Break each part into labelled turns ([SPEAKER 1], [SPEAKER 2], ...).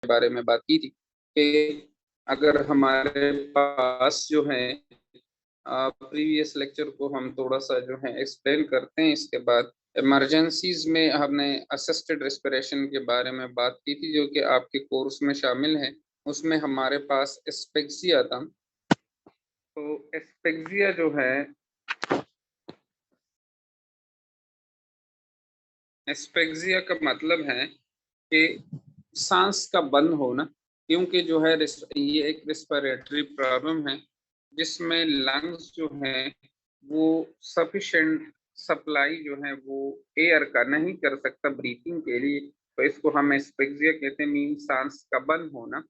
[SPEAKER 1] बारे में बात की थी कि अगर हमारे पास जो है प्रीवियस लेक्चर को हम थोड़ा सा जो है एक्सप्लेन करते हैं, इसके बाद इमरजेंसीज में हमने असिस्टेड रेस्पिरेशन के बारे में बात की थी जो कि आपके कोर्स में शामिल है। उसमें हमारे पास एस्पेक्सिया था। तो एस्पेक्सिया जो है, एस्पेक्सिया का मतलब है कि सांस का बंद होना, क्योंकि जो है ये एक रिस्पिरेटरी प्रॉब्लम है जिसमें लंग्स जो है वो सफिशिएंट सप्लाई जो है वो एयर का नहीं कर सकता ब्रीथिंग के लिए। तो इसको हम एस्पेक्सिया कहते हैं, मीन सांस का बंद होना।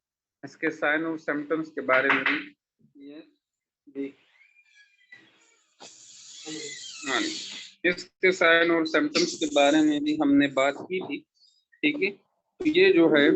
[SPEAKER 1] इसके साइन और सिम्टम्स के बारे में भी ये हाँ, इसके साइन और सिम्टम्स के बारे में भी हमने बात की थी। ठीक है, तो ये जो है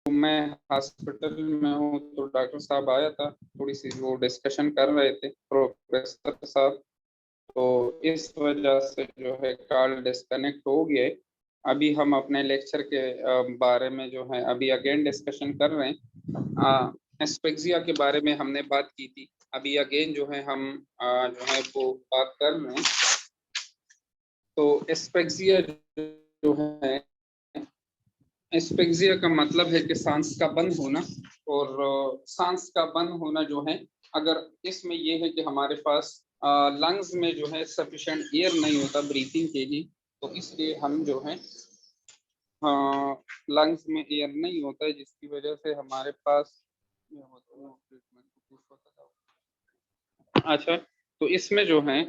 [SPEAKER 1] मैं हॉस्पिटल में हूँ तो डॉक्टर साहब आया था, थोड़ी सी वो डिस्कशन कर रहे थे प्रोफेसर साहब। तो इस वजह से जो है कॉल डिस्कनेक्ट हो गया है। अभी हम अपने लेक्चर के बारे में जो है अभी अगेन डिस्कशन कर रहे हैं। एस्पेक्सिया के बारे में हमने बात की थी, अभी अगेन जो है हम जो है वो बात कर रहे हैं। तो एस्पेक्सिया जो है, एस्पेक्सिया का मतलब है कि सांस का बंद होना। और सांस का बंद होना जो है, अगर इसमें यह है कि हमारे पास लंग्स में जो है सफिशिएंट एयर नहीं होता ब्रीथिंग के लिए, तो इसलिए हम जो है लंग्स में एयर नहीं होता है, जिसकी वजह से हमारे पास अच्छा, तो इसमें जो है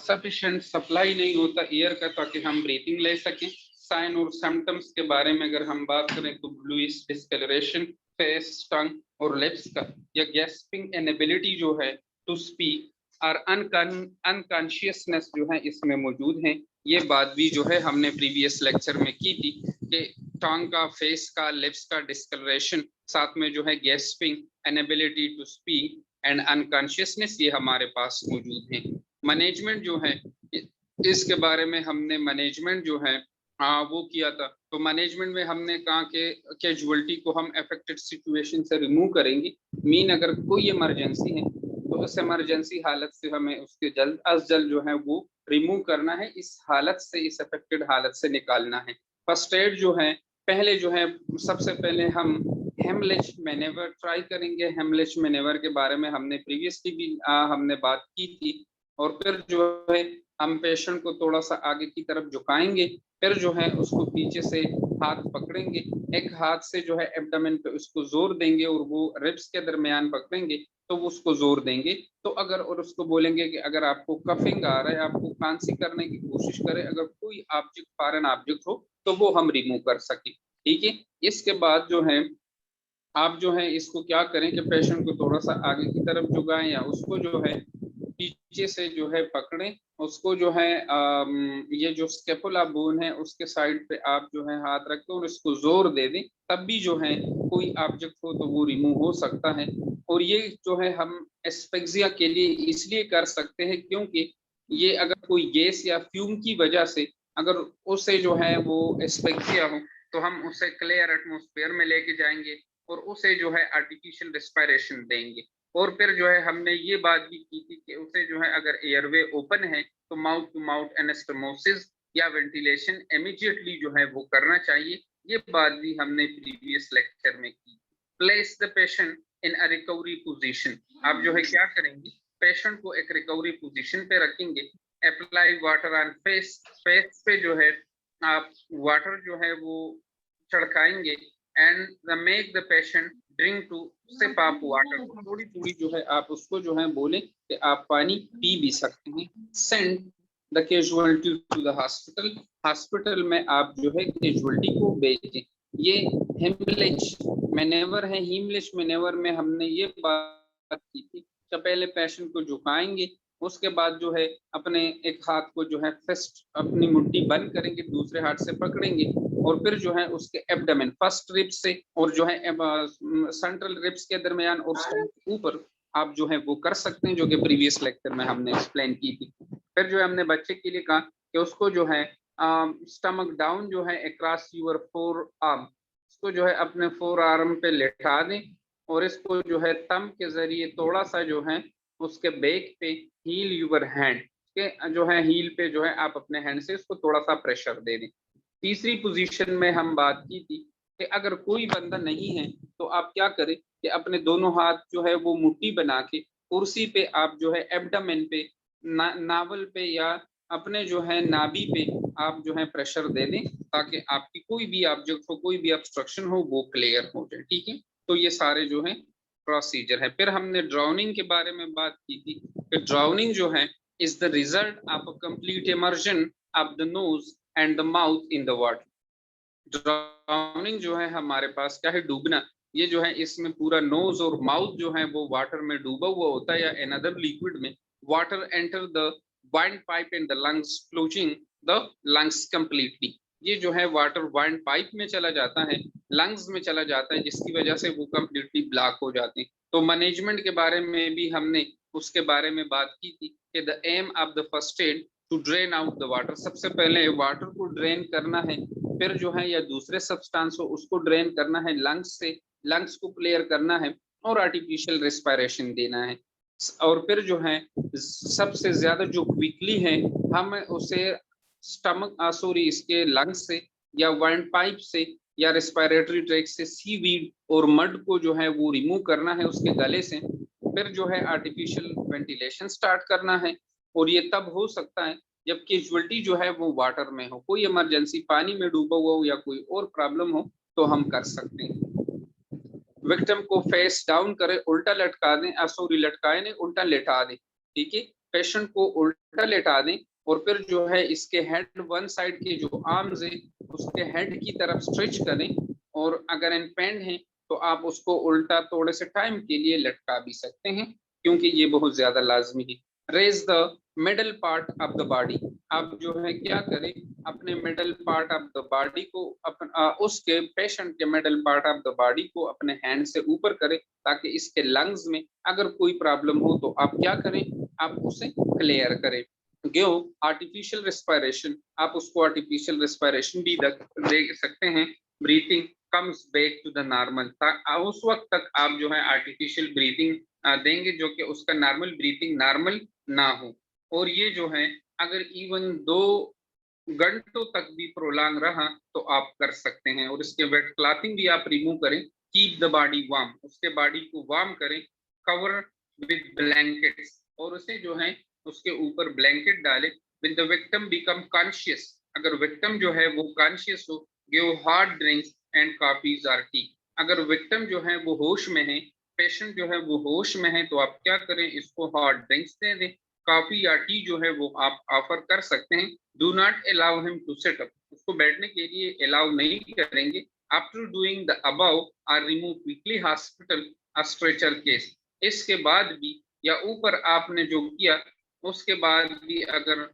[SPEAKER 1] सफिशिएंट सप्लाई नहीं होता एयर का ताकि हम ब्रीथिंग ले सकें। साइन और सिम्टम्स के बारे में अगर हम बात करें तो ब्लूइश डिस्कलरेशन फेस, टंग और लिप्स का, या गैस्पिंग इनएबिलिटी जो है टू स्पीक और अनकॉन्शियसनेस जो है इसमें मौजूद है। ये बात भी जो है हमने प्रीवियस लेक्चर में की थी कि टंग का, फेस का, लिप्स का डिस्कलरेशन, साथ में जो है gasping, inability to speak and unconsciousness, ये हमारे पास मौजूद है। मैनेजमेंट जो है इसके बारे में हमने मैनेजमेंट जो है वो किया था। तो मैनेजमेंट में हमने कहा कि कैजुअलिटी को हम अफेक्टेड सिचुएशन से रिमूव करेंगे। मीन अगर कोई इमरजेंसी है तो उस इमरजेंसी हालत से हमें उसके जल्द अज जल्द जो है वो रिमूव करना है, इस हालत से, इस अफेक्टेड हालत से निकालना है। फर्स्ट एड जो है, पहले जो है सबसे पहले हम हेमलेज मैनेवर ट्राई करेंगे। हेमलेज मैनेवर के बारे में हमने प्रीवियसली भी हमने बात की थी। और फिर जो है हम पेशेंट को थोड़ा सा आगे की तरफ झुकाएंगे, फिर जो है उसको पीछे से हाथ पकड़ेंगे, एक हाथ से जो है एब्डोमेन पे उसको जोर देंगे और वो रिब्स के दरमियान पकड़ेंगे तो वो उसको जोर देंगे। तो अगर और उसको बोलेंगे कि अगर आपको कफिंग आ रहा है, आपको खांसी करने की कोशिश करे, अगर कोई ऑब्जेक्ट फॉरेन ऑब्जेक्ट हो तो वो हम रिमूव कर सके। ठीक है। इसके बाद जो है आप जो है इसको क्या करें कि पेशेंट को थोड़ा सा आगे की तरफ झुकाएं या उसको जो है पीछे से जो है पकड़ें, उसको जो है ये जो स्केपुला बोन है उसके साइड पे आप जो है हाथ रख के और इसको जोर दे दें, तब भी जो है कोई ऑब्जेक्ट हो तो वो रिमूव हो सकता है। और ये जो है हम एस्पेक्सिया के लिए इसलिए कर सकते हैं क्योंकि ये अगर कोई गैस या फ्यूम की वजह से अगर उसे जो है वो एस्पेक्सिया हो तो हम उसे क्लियर एटमॉस्फेयर में लेके जाएंगे और उसे जो है आर्टिफिशियल रेस्पिरेशन देंगे। और फिर जो है हमने ये बात भी की थी कि उसे जो है अगर एयरवे ओपन है तो माउथ टू माउथ एनास्टोमोसिस या वेंटिलेशन इमीडिएटली जो है वो करना चाहिए। ये बात भी हमने प्रीवियस लेक्चर में की। Place the patient in a recovery position. आप जो है क्या करेंगे, पेशेंट को एक रिकवरी पोजीशन पे रखेंगे। Apply water on face, face पे जो है आप वाटर जो है वो छिड़काएंगे and make the patient drink to sip of water. थोड़ी थोड़ी जो है आप उसको जो है बोले कि आप पानी पी भी सकते हैं। Send the casualty to the hospital, hospital में आप जो है कैजुअलिटी को भेजें। ये हेमलेज मैनेवर है। हीमलिश मैनेवर में हमने ये बात की थी कि पहले पेशेंट को झुकाएंगे, उसके बाद जो है अपने एक हाथ को जो है फिस्ट अपनी मुट्ठी बंद करेंगे, दूसरे हाथ से पकड़ेंगे और फिर जो है उसके एब्डोमेन फर्स्ट रिब्स से और जो है सेंट्रल रिब्स के दरमियान और ऊपर आप जो है वो कर सकते हैं, जो कि प्रीवियस लेक्चर में हमने एक्सप्लेन की थी। फिर जो है हमने बच्चे के लिए कहा कि उसको जो है स्टमक डाउन जो है अक्रॉस यूर फोर आर्म, इसको जो है अपने फोर आर्म पे लेटा दें और इसको जो है थंब के जरिए थोड़ा सा जो है उसके बैक पे हील यूर हैंड के जो है हील पे जो है आप अपने हैंड से उसको थोड़ा सा प्रेशर दे दें। तीसरी पोजीशन में हम बात की थी कि अगर कोई बंदा नहीं है तो आप क्या करें कि अपने दोनों हाथ जो है वो मुट्ठी बना के कुर्सी पे आप जो है एब्डोमेन पे नावल पे या अपने जो है नाभि पे आप जो है प्रेशर दे दें ताकि आपकी कोई भी ऑब्जेक्ट हो, कोई भी ऑब्स्ट्रक्शन हो वो क्लियर हो जाए। ठीक है। तो ये सारे जो है प्रोसीजर है। फिर हमने ड्राउनिंग के बारे में बात की थी कि ड्राउनिंग जो है is the result of a complete immersion of the nose and the mouth in the water. Drowning जो है हमारे पास क्या है, डूबना। ये जो है इसमें पूरा नोज और माउथ जो है वो वाटर में डूबा हुआ होता है या अनदर लिक्विड में। Water enter the wind pipe in the lungs closing the lungs completely. ये जो है वाटर वाइंड पाइप में चला जाता है, लंग्स में चला जाता है, जिसकी वजह से वो कंप्लीटली ब्लॉक हो जाते हैं। तो मैनेजमेंट के बारे में भी हमने उसके बारे में बात की थी कि the aim of the first aid to drain out the water. सबसे पहले वाटर को ड्रेन करना है, फिर जो है या दूसरे सब्सटेंस हो उसको ड्रेन करना है लंग्स से, लंग्स को क्लियर करना है और आर्टिफिशियल रेस्पिरेशन देना है। और फिर जो है सबसे ज्यादा जो क्विकली है हम उसे स्टमक सॉरी इसके लंग्स से या वाइंड पाइप से या रेस्पिरेटरी ट्रैक से सीवीड और मड को जो है वो रिमूव करना है उसके गले से। फिर जो है आर्टिफिशियल वेंटिलेशन स्टार्ट करना है और ये तब हो सकता है जब कैजुअलिटी जो है वो वाटर में हो, कोई इमरजेंसी पानी में डूबा हुआ हो या कोई और प्रॉब्लम हो तो हम कर सकते हैं। विक्टिम को फेस डाउन करें, उल्टा लटका दें, सॉरी लटकाए नहीं उल्टा लेटा दें। ठीक है। पेशेंट को उल्टा लेटा दें और फिर जो है इसके हेड वन साइड के जो आर्म्स है उसके हेड की तरफ स्ट्रेच करें और अगर इनपेंड है तो आप उसको उल्टा थोड़े से टाइम के लिए लटका भी सकते हैं क्योंकि ये बहुत ज्यादा लाजमी है। Raise the middle part of the body. आप जो है क्या करें, अपने middle part of the body को उसके पेशेंट के middle part of the body को अपने हैंड से ऊपर करें ताकि इसके लंग्स में अगर कोई प्रॉब्लम हो तो आप क्या करें, आप उसे क्लियर करें। गिव आर्टिफिशियल रेस्पिरेशन, आप उसको आर्टिफिशियल रेस्पिरेशन भी दे सकते हैं। Breathing comes back to the normal, उस वक्त तक आप जो है आर्टिफिशियल ब्रीथिंग देंगे जो कि उसका नॉर्मल ब्रीथिंग नॉर्मल ना हो। और ये जो है अगर इवन 2 घंटों तक भी प्रोलॉन्ग रहा तो आप कर सकते हैं। और इसके वेट क्लॉथिंग भी आप रिमूव करें। कीप द बॉडी वार्म, उसके बॉडी को वार्म करें। कवर विद ब्लैंकेट्स, और उसे जो है उसके ऊपर ब्लैंकेट डालें। With the victim become conscious, अगर विक्टिम जो है वो कॉन्शियस हो give hot drinks and coffees R T. अगर विक्टिम जो है वो होश में है, पेशेंट जो है वो होश में है, तो आप क्या करें, इसको हॉट ड्रिंक्स दे दें, कॉफी या टी जो है वो आप ऑफर कर सकते हैं। Do not allow him to sit up, उसको बैठने के लिए अलाउ नहीं करेंगे। After doing the above are remove quickly hospital stretcher case. इसके बाद भी या ऊपर आपने जो किया उसके बाद भी अगर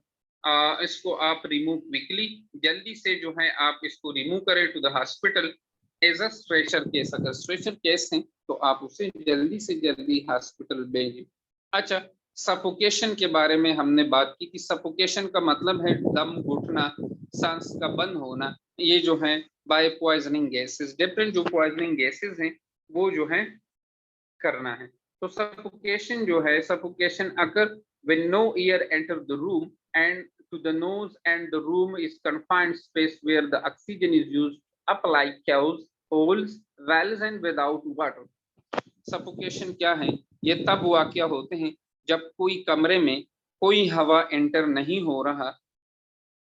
[SPEAKER 1] इसको आप रिमूव क्विकली, जल्दी से जो है आप इसको रिमूव करें to the hospital as a stretcher case. अगर स्ट्रेचर केस है तो आप उसे जल्दी से जल्दी हॉस्पिटल भेजें। अच्छा, सफोकेशन के बारे में हमने बात की कि सफोकेशन का मतलब है दम घुटना, सांस का बंद होना। ये जो है बाय पॉइजनिंग गैसेस, डिफरेंट जो पॉइजनिंग गैसेस हैं वो जो है करना है। तो सफोकेशन जो है, सफोकेशन अगर when no air enter the room and to the nose and the room is confined space where the oxygen is used up like cows, holes, valves and without water। Suffocation क्या है, ये तब वाकया होते हैं जब कोई कमरे में कोई हवा एंटर नहीं हो रहा,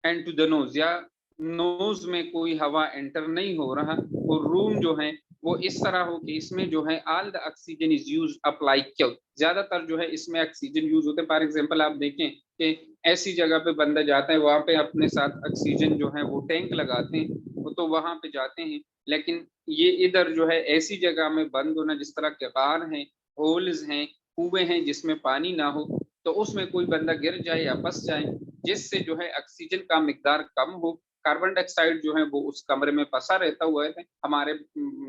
[SPEAKER 1] एंड टू द नोज या नोज में कोई हवा एंटर नहीं हो रहा, और रूम जो है वो इस तरह हो कि इसमें जो है all the oxygen is use up like क्यों, ज्यादातर जो है इसमें ऑक्सीजन यूज होते हैं। फॉर एग्जांपल आप देखें कि ऐसी जगह पे बंदा जाता है, वहां पे अपने साथ ऑक्सीजन जो है वो टैंक लगाते हैं, तो वहां पे जाते हैं। लेकिन ये इधर जो है ऐसी जगह में बंद होना, जिस तरह के कार हैं, होल्स हैं, कुएं हैं जिसमें पानी ना हो, तो उसमें कोई बंदा गिर जाए या फंस जाए, जिससे जो है ऑक्सीजन का मिकदार कम हो। कार्बन डाइऑक्साइड जो है वो उस कमरे में फंसा रहता हुआ है, हमारे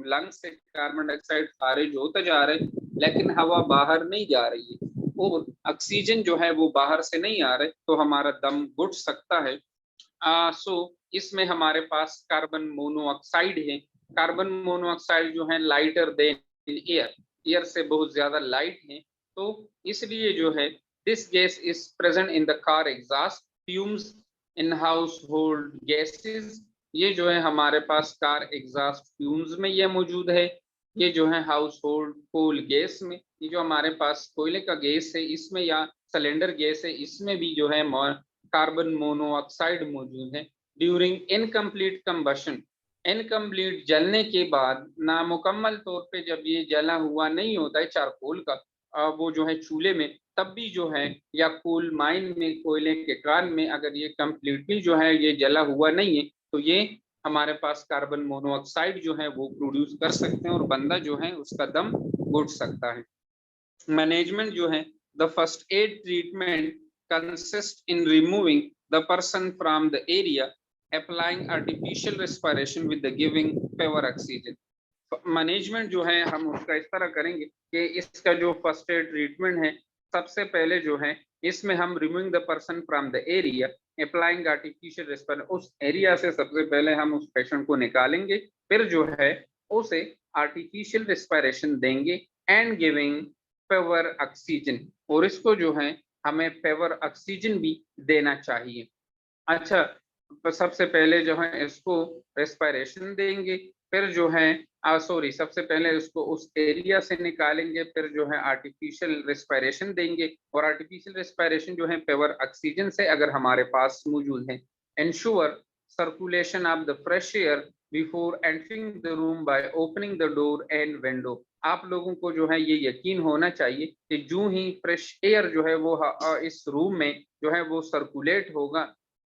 [SPEAKER 1] लंग्स से कार्बन डाइऑक्साइड खारिज होते जा रहे, लेकिन हवा बाहर नहीं जा रही है और ऑक्सीजन जो है वो बाहर से नहीं आ रहे, तो हमारा दम घुट सकता है। सो इसमें हमारे पास कार्बन मोनोऑक्साइड है। कार्बन मोनोऑक्साइड जो है लाइटर देन एयर, एयर से बहुत ज्यादा लाइट है, तो इसलिए जो है this gas is present in the car exhaust fumes in house hold gases. ये जो है हमारे पास कार एग्जॉस्ट फ्यूम्स में ये मौजूद है। ये जो है हाउस होल्ड कोल गैस में, ये जो हमारे पास कोयले का गैस है इसमें या सिलेंडर गैस है, इसमें भी जो है कार्बन मोनोऑक्साइड मौजूद है। ड्यूरिंग इनकम्प्लीट कंबशन, इनकम्प्लीट जलने के बाद, नामुकम्मल तौर पे जब ये जला हुआ नहीं होता है चारकोल का, वो जो है चूल्हे में, तब भी जो है, या कोल माइन में कोयले के कान में, अगर ये कम्प्लीटली जो है ये जला हुआ नहीं है, तो ये हमारे पास कार्बन मोनोऑक्साइड जो है वो प्रोड्यूस कर सकते हैं और बंदा जो है उसका दम घुट सकता है। मैनेजमेंट जो है, the first aid treatment consist in removing the person from the area, applying artificial respiration with the giving pure oxygen. Management जो है हम उसका इस तरह करेंगे कि इसका जो फर्स्ट एड ट्रीटमेंट है, सबसे पहले जो है इसमें हम removing the person from the area, applying artificial respiration, उस एरिया से सबसे पहले हम उस पेशेंट को निकालेंगे, फिर जो है उसे आर्टिफिशियल रेस्पिरेशन देंगे एंड गिविंग प्योर ऑक्सीजन, और इसको जो है हमें प्योर ऑक्सीजन भी देना चाहिए। अच्छा, तो सबसे पहले जो है इसको रेस्पिरेशन देंगे, फिर जो है सबसे पहले इसको उस एरिया से निकालेंगे, फिर जो है आर्टिफिशियल रेस्पिरेशन देंगे, और आर्टिफिशियल रेस्पिरेशन जो है प्योर ऑक्सीजन से अगर हमारे पास मौजूद है। Ensure circulation of the fresh air before entering the room by opening the door and window. आप लोगों को जो है ये यकीन होना चाहिए कि जो ही फ्रेश एयर जो है वो इस रूम में जो है वो सर्कुलेट होगा,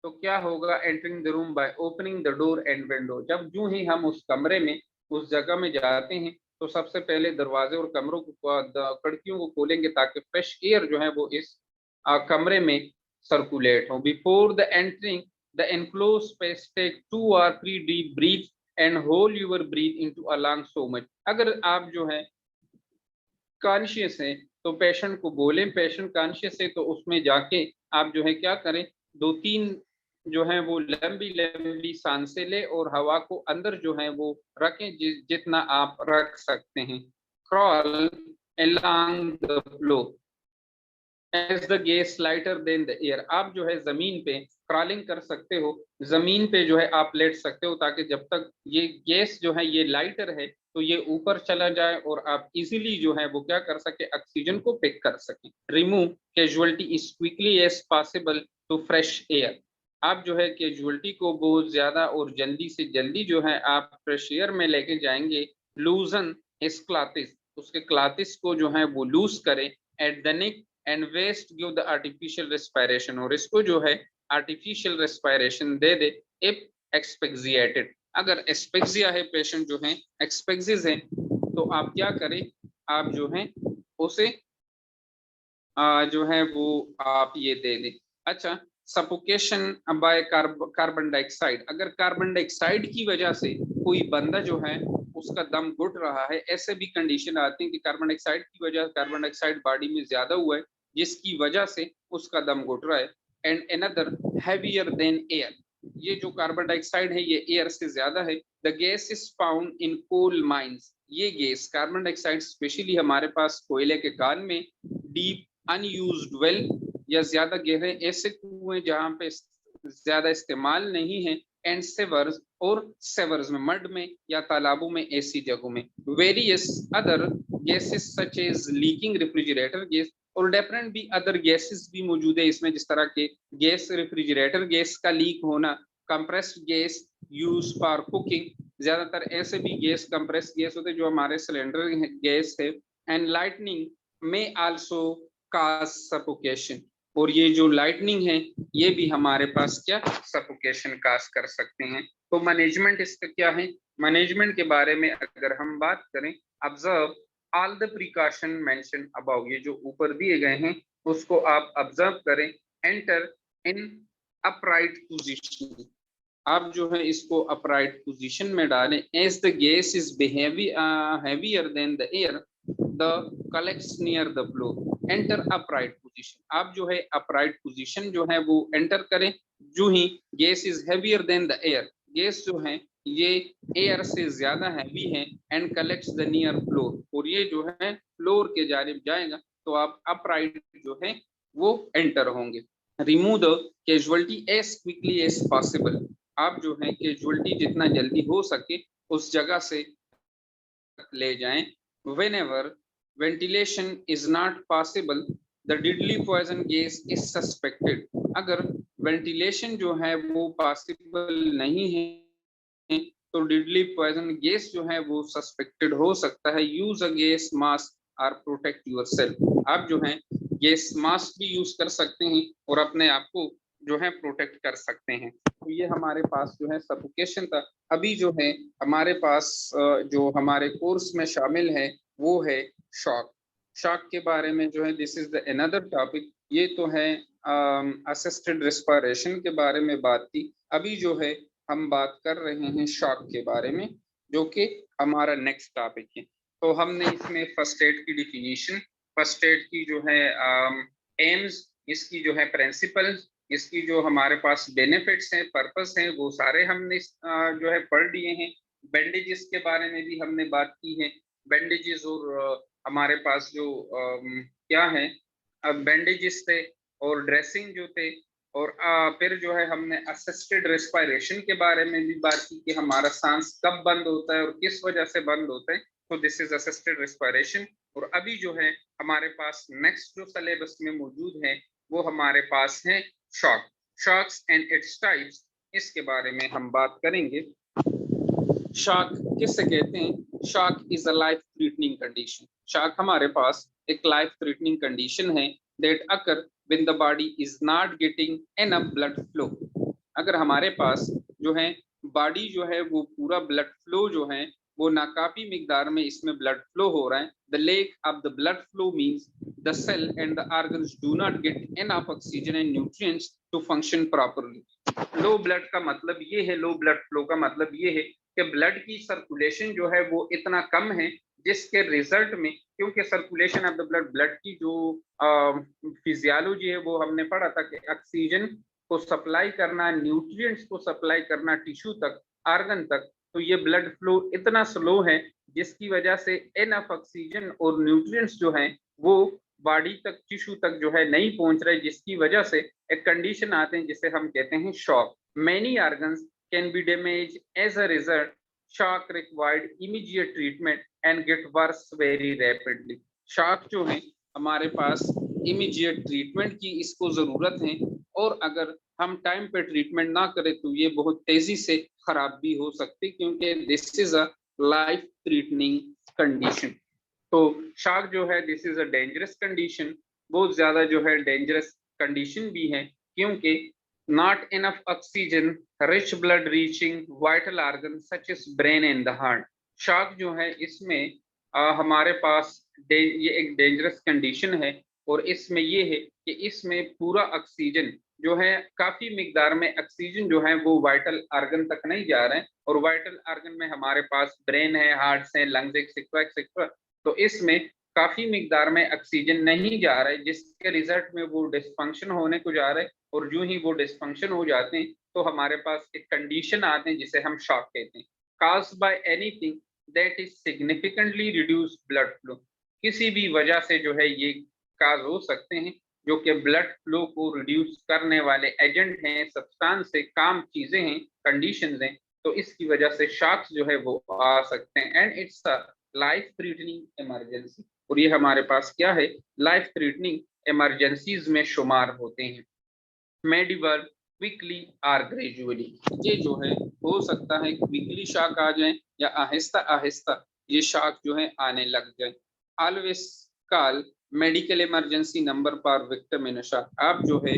[SPEAKER 1] तो क्या होगा, entering the room by opening the door and window, जब जो ही हम उस कमरे में उस जगह में जाते हैं तो सबसे पहले दरवाजे और कमरों को खिड़कियों को खोलेंगे ताकि फ्रेश एयर जो है वो इस कमरे में सर्कुलेट हो। Before the entering the enclose space tech 2 or 3 deep breath and hold your breathe into a lung so much. अगर आप जो है कॉन्शियस है तो पेशेंट को बोलें, पेशेंट कॉन्शियस है तो उसमें जाके आप जो है क्या करें, 2-3 जो है वो लंबी लंबी सांसें ले और हवा को अंदर जो है वो रखें, जितना आप रख सकते हैं। Crawl along the floor as the gas lighter than the air. आप जो है जमीन पे क्रॉलिंग कर सकते हो, जमीन पे जो है आप लेट सकते हो, ताकि जब तक ये गैस जो है ये लाइटर है तो ये ऊपर चला जाए और आप इजीली जो है वो क्या कर सके, ऑक्सीजन को पिक कर सके। Remove casualty is quickly as possible to fresh air. आप जो है कैजुअलिटी को बहुत ज्यादा और जल्दी से जल्दी जो है आप फ्रेश एयर में लेके जाएंगे, लूजन हिज क्लाथिस, उसके क्लाथिस को जो है वो लूज करें at the neck and waist give the artificial respiration, और इसको जो है आर्टिफिशियल रेस्पिरेशन दे दे इफ एक्सपेक्सिएटेड। अगर एक्सपेक्सिया है, पेशेंट जो है एक्सपेक्सिस है, तो आप क्या करें, आप जो है उसे जो है वो आप ये दे दें। अच्छा, सफोकेशन बाय कार्बन डाइऑक्साइड, अगर कार्बन डाइऑक्साइड की वजह से कोई बंदा जो है उसका दम घुट रहा है, ऐसे भी कंडीशन आती है कि कार्बन डाइऑक्साइड की वजह, कार्बन डाइऑक्साइड बॉडी में ज्यादा हुआ है जिसकी वजह से उसका दम घुट रहा है। And another heavier than air, ये जो कार्बन डाइऑक्साइड है ये एयर से ज्यादा है। The gas is found in coal mines, ये गैस कार्बन डाइऑक्साइड स्पेशली हमारे पास कोयले के कान में, डीप अनयूज्ड वेल या ज्यादा गहरे ऐसे कुएं जहां पे ज्यादा इस्तेमाल नहीं है, एंड सेवर्स, और सेवर्स में मड में या तालाबों में ऐसी जगहों में। Various other gases such as leaking refrigerator gas, और डिफरेंट भी अदर गैसेस भी मौजूद है इसमें, जिस तरह के गैस रेफ्रिजरेटर गैस का लीक होना, compressed gas use for cooking, ज्यादातर ऐसे भी गैस कंप्रेस्ड गैस होते हैं जो हमारे सिलेंडर गैस है। एंड लाइटनिंग में आल्सो काज सफोकेशन, और ये जो लाइटनिंग है ये भी हमारे पास क्या सफोकेशन काज कर सकते हैं। तो मैनेजमेंट इसका क्या है, मैनेजमेंट के बारे में अगर हम बात करें, observe all the precaution mention above, ये जो ऊपर दिए गए हैं उसको आप ऑब्जर्व करें। एंटर इन अपराइट पोजीशन, आप जो है इसको अपराइट पोजीशन में डालें। As the gas is heavier than the air, the collects near the floor, enter upright position, आप जो है अपराइट पोजीशन जो है वो एंटर करें। जो ही gas is heavier than the air, gas जो है ये एयर से ज्यादा हैवी है, and collects the near floor, और ये जो है फ्लोर के जानिब जाएगा, तो आप अपराइट जो है वो एंटर होंगे। Remove the casualty as quickly as possible, आप जो है कैजुअलिटी जितना जल्दी हो सके उस जगह से ले जाएं। whenever ventilation is not possible, the deadly poison gas is suspected, अगर वेंटिलेशन जो है वो पॉसिबल नहीं है तो डेडली पॉइजन गैस जो है वो सस्पेक्टेड हो सकता है। यूज अ गैस मास्क और प्रोटेक्ट योरसेल्फ, आप जो है गैस मास्क भी यूज कर सकते हैं और अपने आप को जो है प्रोटेक्ट कर सकते हैं। तो ये हमारे पास जो है सफोकेशन था। अभी जो है हमारे पास जो हमारे कोर्स में शामिल है वो है शॉक। शॉक के बारे में जो है this is the another topic, ये तो है असिस्टेड रेस्पिरेशन के बारे में बात थी। अभी जो है हम बात कर रहे हैं शॉक के बारे में, जो कि हमारा नेक्स्ट टॉपिक है। तो हमने इसमें फर्स्ट एड की डिफिनीशन, फर्स्ट एड की जो है एम्स, इसकी जो है प्रिंसिपल्स, इसकी जो हमारे पास बेनिफिट्स हैं, पर्पस हैं, वो सारे हमने जो है पढ़ लिए हैं। बैंडेजेस के बारे में भी हमने बात की है। बैंडेजेस और हमारे पास जो क्या है बैंडेजेस थे और ड्रेसिंग जो थे, और फिर जो है हमने असिस्टेड रेस्पिरेशन के बारे में भी बात की कि हमारा सांस कब बंद होता है और किस वजह से बंद होता है, तो दिस इज असिस्टेड रेस्पिरेशन। और अभी जो है हमारे पास नेक्स्ट जो सिलेबस में मौजूद है वो हमारे पास है shock, shocks and its types, इसके बारे में हम बात करेंगे। शॉक किससे कहते हैं? Shock is a life threatening condition, shock हमारे पास एक लाइफ थ्रेटनिंग कंडीशन है that occur when the body is not getting enough blood flow, अगर हमारे पास जो है बॉडी जो है वो पूरा ब्लड फ्लो जो है वो नाकाफी मिकदार में इसमें ब्लड फ्लो हो रहा है। The lack of the blood flow means the cell and the organs do not get enough oxygen and nutrients to function properly. Low blood का मतलब ये है, लो ब्लड फ्लो का मतलब ये है कि ब्लड की सर्कुलेशन जो है वो इतना कम है जिसके रिजल्ट में, क्योंकि circulation of the blood, blood की जो फिजियोलॉजी है वो हमने पढ़ा था कि ऑक्सीजन को सप्लाई करना, न्यूट्रिएंट्स को सप्लाई करना टिश्यू तक, ऑर्गन तक, तो ये ब्लड फ्लो इतना स्लो है जिसकी वजह से इनफ ऑक्सीजन और न्यूट्रिएंट्स जो हैं वो बॉडी तक, टिश्यू तक जो है नहीं पहुंच रहे, जिसकी वजह से एक कंडीशन आते हैं जिसे हम कहते हैं shock. Many organs can be damage as a result, shock required immediate treatment and get worse very rapidly. Shock जो है हमारे पास इमीडिएट ट्रीटमेंट की इसको जरूरत है, और अगर हम टाइम पे ट्रीटमेंट ना करें तो ये बहुत तेजी से खराब भी हो सकती, क्योंकि this is a life threatening condition. तो शार्क जो है this is a dangerous condition, बहुत ज्यादा जो है डेंजरस कंडीशन भी है, क्योंकि not enough oxygen, rich blood reaching vital organ such as brain and the heart. Shock जो है इसमें हमारे पास ये एक डेंजरस कंडीशन है, और इसमें ये है कि इसमें पूरा ऑक्सीजन जो है, काफी मिकदार में ऑक्सीजन जो है वो वाइटल ऑर्गन तक नहीं जा रहे हैं, और वाइटल ऑर्गन में हमारे पास ब्रेन है, हार्ट है, लंग्स एक्सेट्रा एक्सेट्रा। तो इसमें काफी मिकदार में ऑक्सीजन नहीं जा रहा है, जिसके रिजल्ट में वो डिस्फंक्शन होने को जा रहे हैं, और जो ही वो डिस्फंक्शन हो जाते हैं तो हमारे पास एक कंडीशन आते हैं जिसे हम शॉक कहते हैं, caused by anything that is significantly reduce blood flow. किसी भी वजह से जो है ये काज हो सकते हैं, जो कि ब्लड फ्लो को रिड्यूस करने वाले एजेंट हैं, सब्सटेंस से काम चीजें हैं, कंडीशंस हैं। तो इसकी वजह से शॉक्स जो है वो आ सकते हैं, and it's a life threatening emergency. और ये हमारे पास क्या है, लाइफ थ्रेटनिंग इमरजेंसीज में शुमार होते हैं। मेडिवल क्विकली आर ग्रेजुअली, ये जो है हो सकता है क्विकली शॉक आ जाए या आहिस्ता आहिस्ता ये शॉक जो है आने लग जाए। Always call medical emergency number पर विक्टिम इन शॉक। आप जो है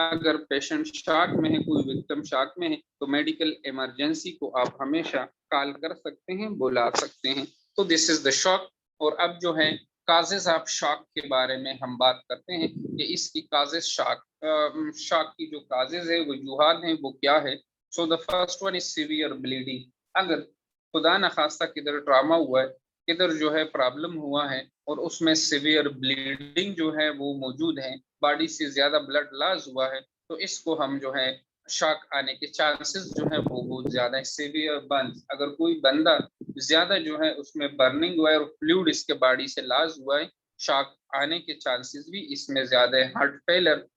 [SPEAKER 1] अगर पेशेंट शॉक में है, कोई विक्टिम शॉक में है, तो मेडिकल इमरजेंसी को आप हमेशा कॉल कर सकते हैं, बुला सकते हैं। तो दिस इज द शॉक। और अब जो है काजेज ऑफ शॉक के बारे में हम बात करते हैं कि इसकी काजेज शॉक शॉक की जो काजेज है, वजूहात हैं, वो क्या है। So the first one is severe bleeding. अगर खुदा न खास्ता किधर ट्रामा हुआ है, किधर जो है प्रॉब्लम हुआ है, और उसमें सीवियर ब्लीडिंग जो है वो मौजूद है, बॉडी से ज्यादा ब्लड लॉस हुआ है, तो इसको हम जो है शॉक आने के चांसेस जो है वो बहुत ज्यादा है। सीवियर बर्न्स, अगर कोई बंदा ज्यादा जो है उसमें बर्निंग हुआ है और फ्लूइड इसके बॉडी से लॉस हुआ है, शॉक आने के चांसेस भी इसमें ज्यादा है। Heart failure,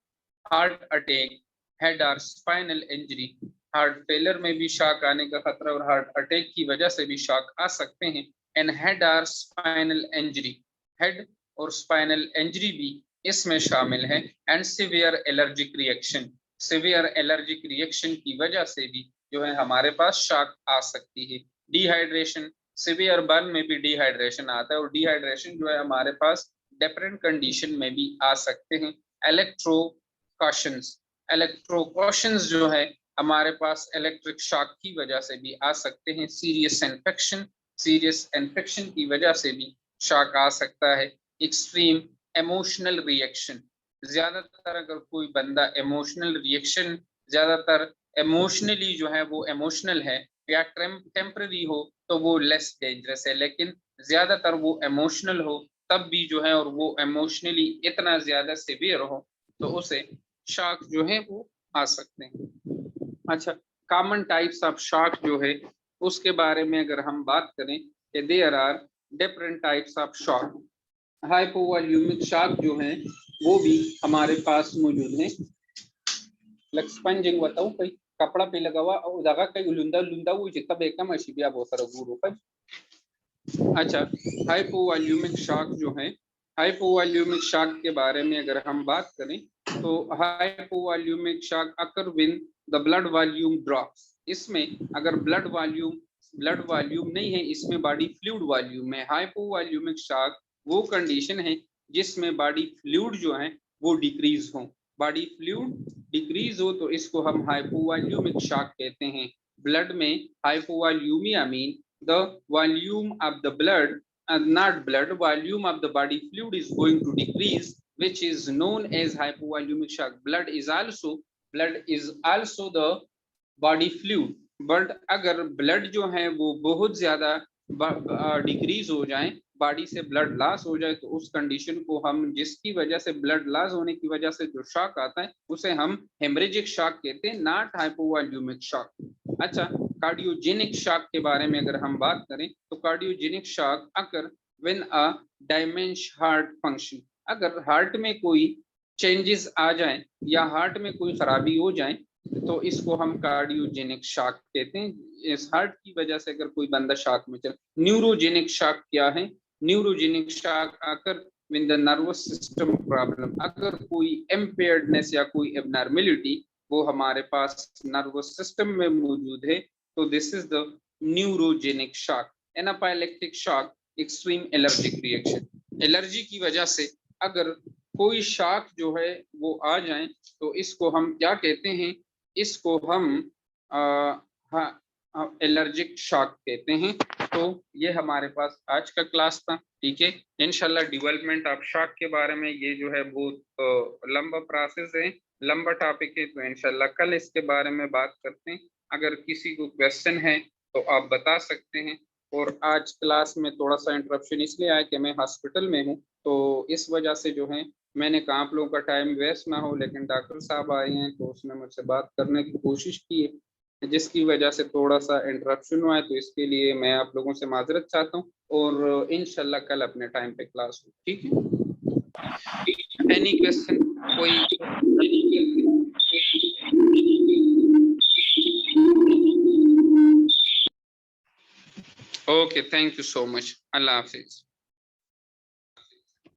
[SPEAKER 1] heart attack, head और स्पाइनल इंजरी, हार्ट फेलर में भी शॉक आने का खतरा और हार्ट अटैक की वजह से भी शॉक आ सकते हैं। एंड हेड और स्पाइनल इंजरी, हेड और स्पाइनल इंजरी भी इसमें शामिल है। And severe allergic reaction, severe allergic reaction की वजह से भी जो है हमारे पास शॉक आ सकती है। डिहाइड्रेशन, सिवियर बर्न में भी डिहाइड्रेशन आता है, और डिहाइड्रेशन जो है हमारे पास डिफरेंट कंडीशन में भी आ सकते हैं। इलेक्ट्रो कॉशंस, इलेक्ट्रोकॉशंस जो है हमारे पास इलेक्ट्रिक शॉक की वजह से भी आ सकते हैं। सीरियस इन्फेक्शन, सीरियस इन्फेक्शन की वजह से भी शॉक आ सकता है। एक्सट्रीम इमोशनल रिएक्शन, ज्यादातर अगर कोई बंदा इमोशनल रिएक्शन, ज्यादातर इमोशनली जो है वो इमोशनल है या टेम्पररी हो तो वो लेस डेंजरस है, लेकिन ज्यादातर वो इमोशनल हो तब भी जो है, और वो इमोशनली इतना ज्यादा सिवियर हो, तो उसे शॉक जो है वो आ सकते हैं। अच्छा, कॉमन टाइप्स ऑफ शॉक जो है उसके बारे में अगर हम बात करें कि there are different types of shock. Hypovolemic shock जो है वो भी हमारे पास मौजूद है। लक्ष्मण बताओ कई कपड़ा पे लगा हुआ और धागा कई लुंदा लुंदा वो जितना बेका मशी भी बहुत सारा गुरु पर। अच्छा, हाइपोवॉल्यूमिक शॉक जो है, हाइपोवॉल्यूमिक शॉक के बारे में अगर हम बात करें तो hypovolaemic shock occur when the blood volume drops. इसमें अगर ब्लड वॉल्यूम नहीं है, इसमें बॉडी फ्लूइड वॉल्यूम है। हाइपोवॉल्यूमिक शॉक वो कंडीशन है जिसमें बॉडी फ्लूइड जो है वो डिक्रीज हो, बॉडी फ्लूइड डिक्रीज हो, तो इसको हम हाइपोवॉल्यूमिक शॉक कहते हैं। ब्लड में हाइपोवॉल्यूमिया mean the volume of the blood, not blood, volume of the body fluid is going to decrease, which is known as hypovolumic shock. Blood is also the body fluid, but अगर blood जो है वो बहुत ज्यादा decrease हो जाए, body से blood loss हो जाए, तो उस कंडीशन को हम, जिसकी वजह से ब्लड लॉस होने की वजह से जो शॉक आता है उसे हम हेमरेजिक शॉक कहते हैं, नॉट हाइपोवॉल्यूमिक शॉक। अच्छा, कार्डियोजेनिक शॉक के बारे में अगर हम बात करें तो cardiogenic shock occur when a damage heart function, अगर हार्ट में कोई चेंजेस आ जाए या हार्ट में कोई खराबी हो जाए तो इसको हम कार्डियोजेनिक शॉक कहते हैं। इस हार्ट की वजह से अगर कोई बंदा शॉक में चले। न्यूरोजेनिक शॉक क्या है? न्यूरोजेनिक शॉक आकर with the nervous system problem, अगर कोई इम्पेयर्डनेस या कोई एबनॉर्मेलिटी वो हमारे पास नर्वस सिस्टम में मौजूद है। तो this is the neurogenic shock. Anaphylactic shock, extreme allergic reaction. Allergy की वजह से अगर कोई शॉक जो है वो आ जाए तो इसको हम क्या कहते हैं, इसको हम एलर्जिक शॉक कहते हैं। तो ये हमारे पास आज का क्लास था, ठीक है। इंशाल्लाह डेवलपमेंट ऑफ शॉक के बारे में ये जो है बहुत लंबा प्रोसेस है, लंबा टॉपिक है, तो इंशाल्लाह कल इसके बारे में बात करते हैं। अगर किसी को क्वेश्चन है तो आप बता सकते हैं। और आज क्लास में थोड़ा सा इंटरप्शन इसलिए आया कि मैं हॉस्पिटल में हूँ, तो इस वजह से जो है मैंने कहा आप लोगों का टाइम वेस्ट ना हो, लेकिन डॉक्टर साहब आए हैं तो उसने मुझसे बात करने की कोशिश की है, जिसकी वजह से थोड़ा सा इंटरप्शन हुआ है। तो इसके लिए मैं आप लोगों से माजरत चाहता हूँ, और इंशाल्लाह कल अपने टाइम पे क्लास हो, ठीक है। एनी क्वेश्चन कोई? Okay, thank you so much. Allah Hafiz.